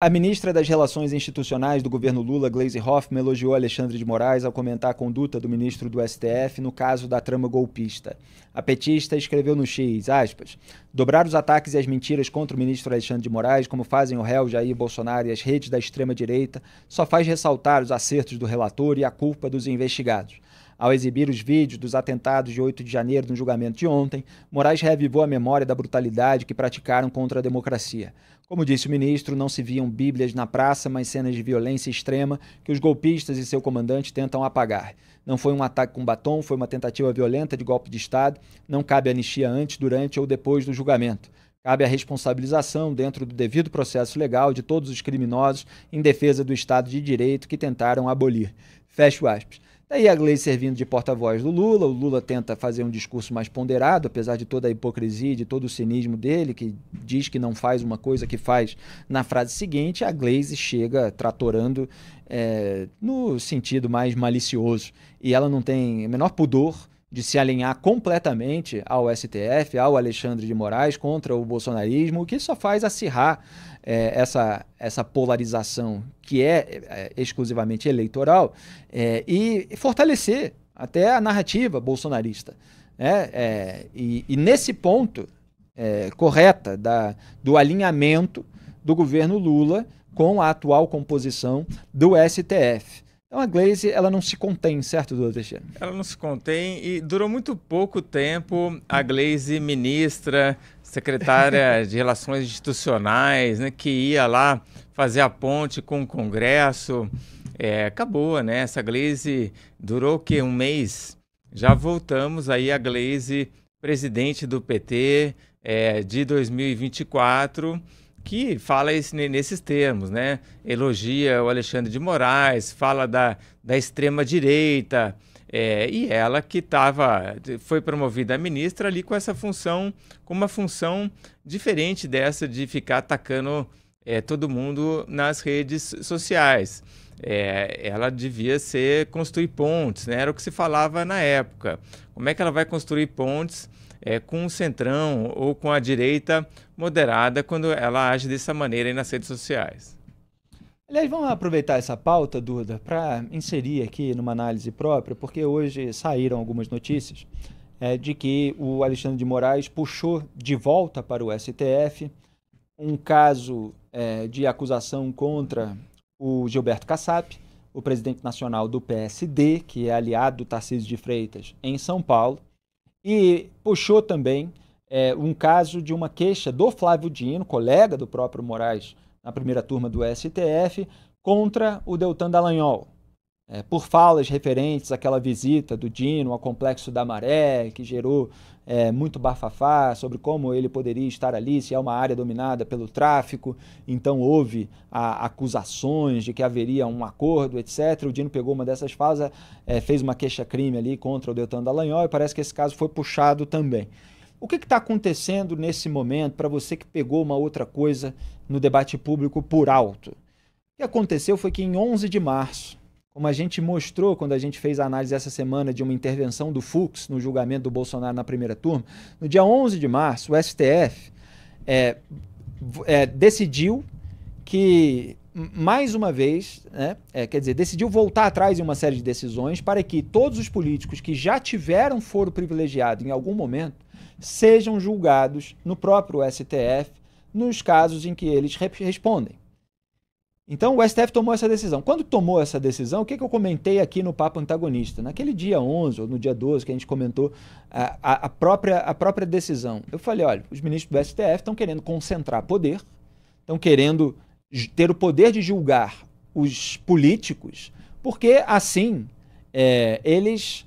A ministra das Relações Institucionais do governo Lula, Gleisi Hoffmann, elogiou Alexandre de Moraes ao comentar a conduta do ministro do STF no caso da trama golpista. A petista escreveu no X, aspas, dobrar os ataques e as mentiras contra o ministro Alexandre de Moraes, como fazem o réu Jair Bolsonaro e as redes da extrema-direita, só faz ressaltar os acertos do relator e a culpa dos investigados. Ao exibir os vídeos dos atentados de 8 de janeiro no julgamento de ontem, Moraes reavivou a memória da brutalidade que praticaram contra a democracia. Como disse o ministro, não se viam bíblias na praça, mas cenas de violência extrema que os golpistas e seu comandante tentam apagar. Não foi um ataque com batom, foi uma tentativa violenta de golpe de Estado. Não cabe anistia antes, durante ou depois do julgamento. Cabe a responsabilização, dentro do devido processo legal, de todos os criminosos em defesa do Estado de Direito que tentaram abolir. Fecho aspas. Daí a Gleisi servindo de porta-voz do Lula, o Lula tenta fazer um discurso mais ponderado, apesar de toda a hipocrisia, de todo o cinismo dele, que diz que não faz uma coisa que faz na frase seguinte, a Gleisi chega tratorando no sentido mais malicioso. E ela não tem o menor pudor de se alinhar completamente ao STF, ao Alexandre de Moraes, contra o bolsonarismo, o que só faz acirrar essa polarização que é exclusivamente eleitoral e fortalecer até a narrativa bolsonarista. E nesse ponto correta do alinhamento do governo Lula com a atual composição do STF. Então a Gleisi, ela não se contém, certo, doutor Teixeira? Ela não se contém e durou muito pouco tempo a Gleisi ministra, secretária de Relações Institucionais, né, que ia lá fazer a ponte com o Congresso. Acabou, né? Essa Gleisi durou o quê? Um mês? Já voltamos aí a Gleisi, presidente do PT de 2024, que fala nesses termos, né? Elogia o Alexandre de Moraes, fala da extrema-direita, e ela que foi promovida a ministra ali com essa função, com uma função diferente dessa de ficar atacando todo mundo nas redes sociais. Ela devia construir pontes, né? Era o que se falava na época. Como é que ela vai construir pontes com o centrão ou com a direita moderada quando ela age dessa maneira aí nas redes sociais? Aliás, vamos aproveitar essa pauta, Duda, para inserir aqui numa análise própria, porque hoje saíram algumas notícias de que o Alexandre de Moraes puxou de volta para o STF um caso de acusação contra o Gilberto Kassab, o presidente nacional do PSD, que é aliado do Tarcísio de Freitas em São Paulo, e puxou também um caso de uma queixa do Flávio Dino, colega do próprio Moraes na primeira turma do STF, contra o Deltan Dallagnol, por falas referentes àquela visita do Dino ao Complexo da Maré, que gerou muito bafafá sobre como ele poderia estar ali, se é uma área dominada pelo tráfico. Então houve acusações de que haveria um acordo, etc. O Dino pegou uma dessas falas, fez uma queixa-crime ali contra o Deltan Dallagnol e parece que esse caso foi puxado também. O que está acontecendo nesse momento para você que pegou uma outra coisa no debate público por alto? O que aconteceu foi que em 11 de março, como a gente mostrou quando a gente fez a análise essa semana de uma intervenção do Fux no julgamento do Bolsonaro na primeira turma, no dia 11 de março, o STF decidiu que, mais uma vez, decidiu voltar atrás em uma série de decisões para que todos os políticos que já tiveram foro privilegiado em algum momento sejam julgados no próprio STF nos casos em que eles respondem. Então o STF tomou essa decisão. Quando tomou essa decisão, o que eu comentei aqui no Papo Antagonista? Naquele dia 11 ou no dia 12 que a gente comentou a própria decisão, eu falei, olha, os ministros do STF estão querendo concentrar poder, estão querendo ter o poder de julgar os políticos, porque assim eles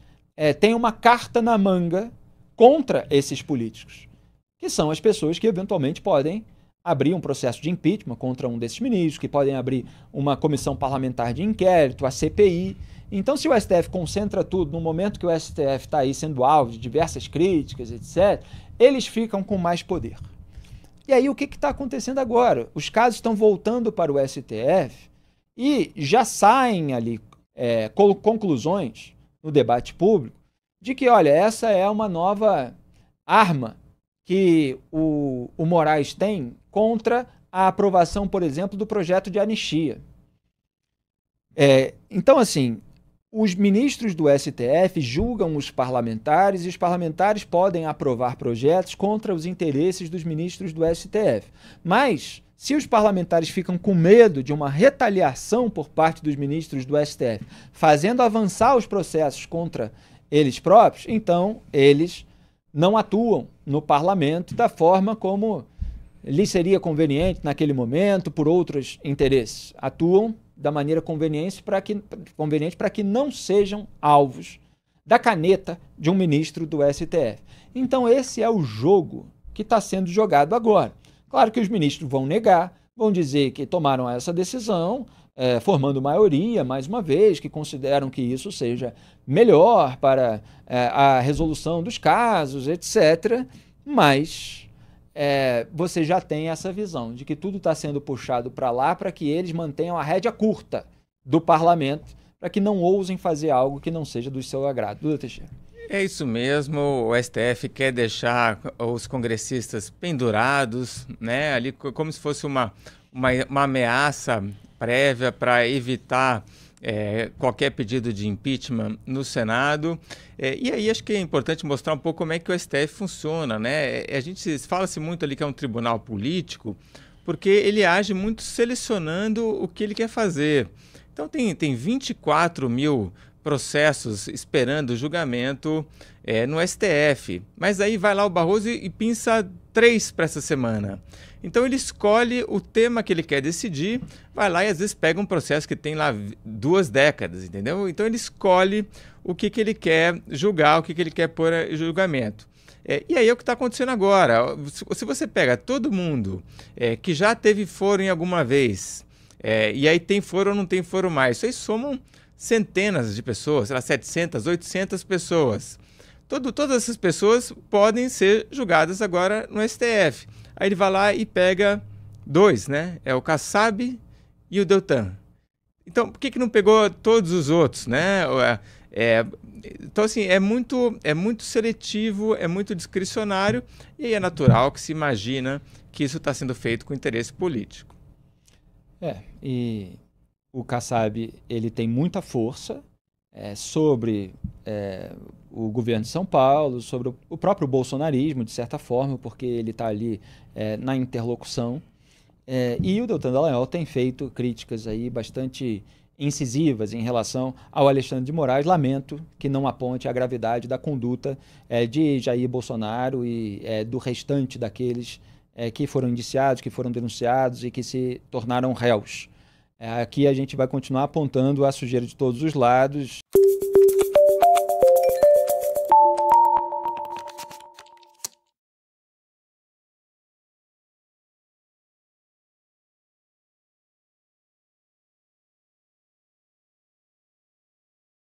têm uma carta na manga contra esses políticos, que são as pessoas que eventualmente podem abrir um processo de impeachment contra um desses ministros, que podem abrir uma comissão parlamentar de inquérito, a CPI. Então, se o STF concentra tudo no momento que o STF está aí sendo alvo de diversas críticas, etc., eles ficam com mais poder. E aí, o que está acontecendo agora? Os casos estão voltando para o STF e já saem ali conclusões no debate público de que, olha, essa é uma nova arma que o Moraes tem contra a aprovação, por exemplo, do projeto de anistia. Então, assim, os ministros do STF julgam os parlamentares e os parlamentares podem aprovar projetos contra os interesses dos ministros do STF. Mas, se os parlamentares ficam com medo de uma retaliação por parte dos ministros do STF, fazendo avançar os processos contra eles próprios, então eles não atuam no parlamento da forma como lhe seria conveniente naquele momento, por outros interesses. Atuam da maneira conveniente para que não sejam alvos da caneta de um ministro do STF. Então esse é o jogo que está sendo jogado agora. Claro que os ministros vão negar, vão dizer que tomaram essa decisão, formando maioria, mais uma vez, que consideram que isso seja melhor para a resolução dos casos, etc. Mas você já tem essa visão de que tudo está sendo puxado para lá para que eles mantenham a rédea curta do parlamento, para que não ousem fazer algo que não seja do seu agrado. Duda Teixeira. É isso mesmo, o STF quer deixar os congressistas pendurados, né, ali como se fosse uma ameaça prévia para evitar qualquer pedido de impeachment no Senado. E aí acho que é importante mostrar um pouco como é que o STF funciona, né? A gente fala-se muito ali que é um tribunal político, porque ele age muito selecionando o que ele quer fazer. Então tem 24 mil processos esperando julgamento no STF, mas aí vai lá o Barroso e pinça 3 para essa semana. Então ele escolhe o tema que ele quer decidir, vai lá e às vezes pega um processo que tem lá 2 décadas, entendeu? Então ele escolhe o que ele quer julgar, o que ele quer pôr em julgamento. E aí é o que está acontecendo agora. Se você pega todo mundo que já teve foro em alguma vez, e aí tem foro ou não tem foro mais, isso aí somam centenas de pessoas, sei lá, 700, 800 pessoas. Todas essas pessoas podem ser julgadas agora no STF. Aí ele vai lá e pega 2, né? É o Kassab e o Deltan. Então, por que não pegou todos os outros, né? Então, assim, é muito seletivo, é muito discricionário e aí é natural que se imagina que isso está sendo feito com interesse político. E o Kassab, ele tem muita força sobre o governo de São Paulo, sobre o próprio bolsonarismo, de certa forma, porque ele está ali na interlocução. E o Deltan Dallagnol tem feito críticas aí bastante incisivas em relação ao Alexandre de Moraes. Lamento que não aponte a gravidade da conduta de Jair Bolsonaro e do restante daqueles que foram indiciados, que foram denunciados e que se tornaram réus. Aqui a gente vai continuar apontando a sujeira de todos os lados.